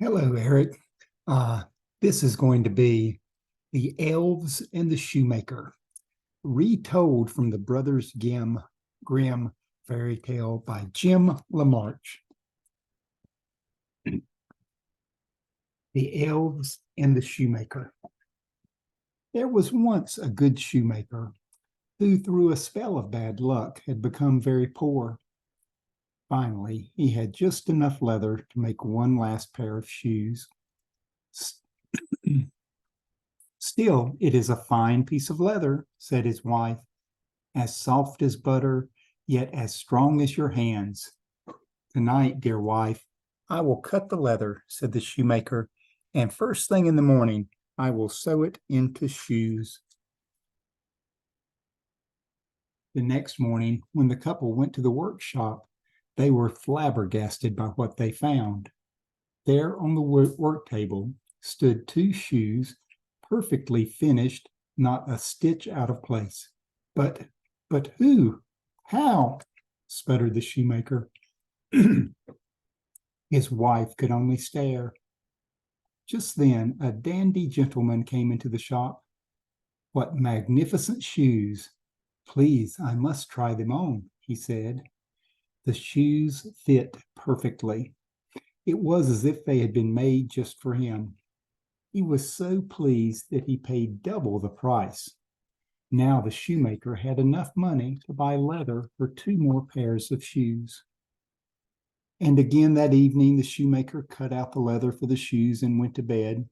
Hello, Eric. Uh, this is going to be The Elves and the Shoemaker, retold from the Brothers Grimm fairy tale by Jim LaMarche. The Elves and the Shoemaker. There was once a good shoemaker who, through a spell of bad luck, had become very poor. Finally, he had just enough leather to make one last pair of shoes. Still, it is a fine piece of leather, said his wife, as soft as butter, yet as strong as your hands. Tonight, dear wife, I will cut the leather, said the shoemaker, and first thing in the morning, I will sew it into shoes. The next morning, when the couple went to the workshop, they were flabbergasted by what they found. There on the work table stood two shoes, perfectly finished, not a stitch out of place. But who? How? Sputtered the shoemaker. His wife could only stare. Just then, a dandy gentleman came into the shop. What magnificent shoes! Please, I must try them on, he said. The shoes fit perfectly. It was as if they had been made just for him. He was so pleased that he paid double the price. Now the shoemaker had enough money to buy leather for two more pairs of shoes. And again that evening, the shoemaker cut out the leather for the shoes and went to bed.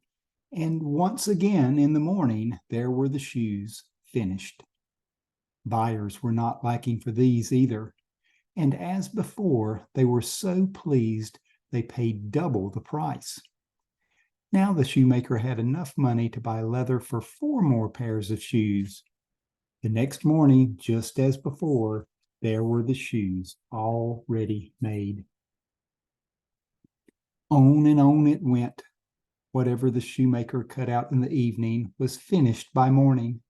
And once again in the morning, there were the shoes, finished. Buyers were not lacking for these either. And as before, they were so pleased they paid double the price. Now the shoemaker had enough money to buy leather for four more pairs of shoes. The next morning, just as before, there were the shoes all ready made. On and on it went. Whatever the shoemaker cut out in the evening was finished by morning.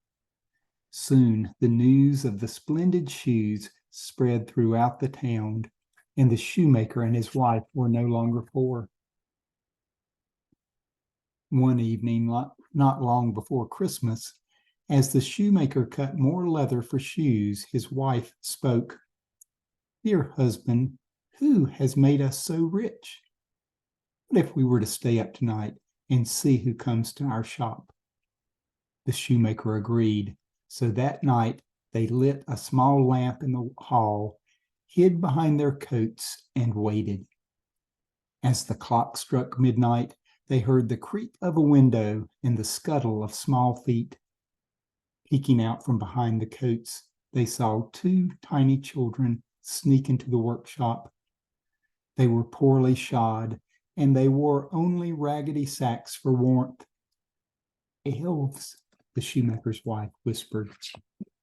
Soon the news of the splendid shoes spread throughout the town, and the shoemaker and his wife were no longer poor. One evening, not long before Christmas, as the shoemaker cut more leather for shoes, his wife spoke. Dear husband, who has made us so rich? What if we were to stay up tonight and see who comes to our shop? The shoemaker agreed. So that night they lit a small lamp in the hall, hid behind their coats, and waited. As the clock struck midnight, they heard the creak of a window and the scuttle of small feet. Peeking out from behind the coats, they saw two tiny children sneak into the workshop. They were poorly shod, and they wore only raggedy sacks for warmth. Elves, the shoemaker's wife whispered.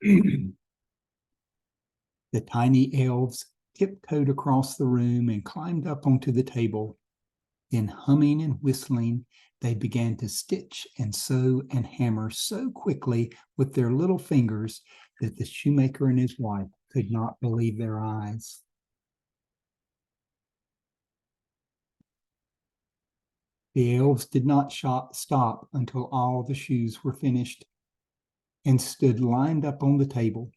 The tiny elves tiptoed across the room and climbed up onto the table. Then, humming and whistling, they began to stitch and sew and hammer so quickly with their little fingers that the shoemaker and his wife could not believe their eyes. The elves did not stop until all the shoes were finished and stood lined up on the table.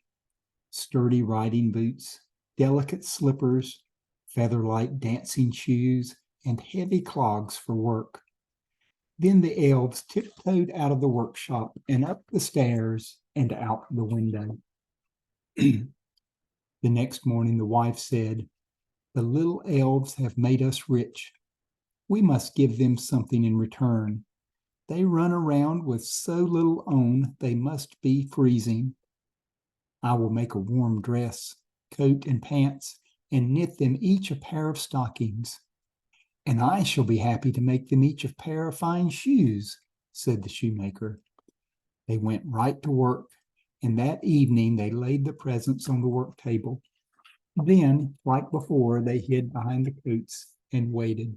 Sturdy riding boots, delicate slippers, feather-light dancing shoes, and heavy clogs for work. Then the elves tiptoed out of the workshop and up the stairs and out the window. The next morning, the wife said, The little elves have made us rich. We must give them something in return. They run around with so little on, they must be freezing. I will make a warm dress, coat, and pants, and knit them each a pair of stockings. And I shall be happy to make them each a pair of fine shoes, said the shoemaker. They went right to work, and that evening they laid the presents on the work table. Then, like before, they hid behind the coats and waited.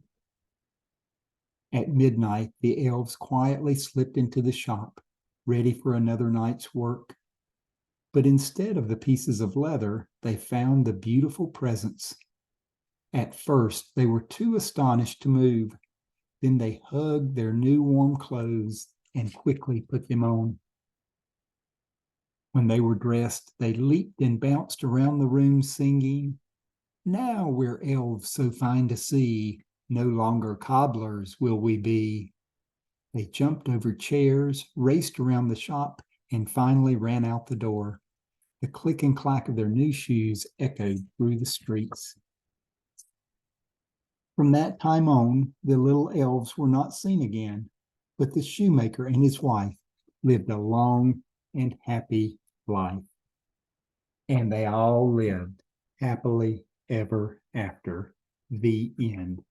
At midnight, the elves quietly slipped into the shop, ready for another night's work. But instead of the pieces of leather, they found the beautiful presents. At first, they were too astonished to move. Then they hugged their new warm clothes and quickly put them on. When they were dressed, they leaped and bounced around the room singing, "Now we're elves so fine to see, no longer cobblers will we be." They jumped over chairs, raced around the shop, and finally ran out the door. The click and clack of their new shoes echoed through the streets. From that time on, the little elves were not seen again, but the shoemaker and his wife lived a long and happy life. And they all lived happily ever after. The end.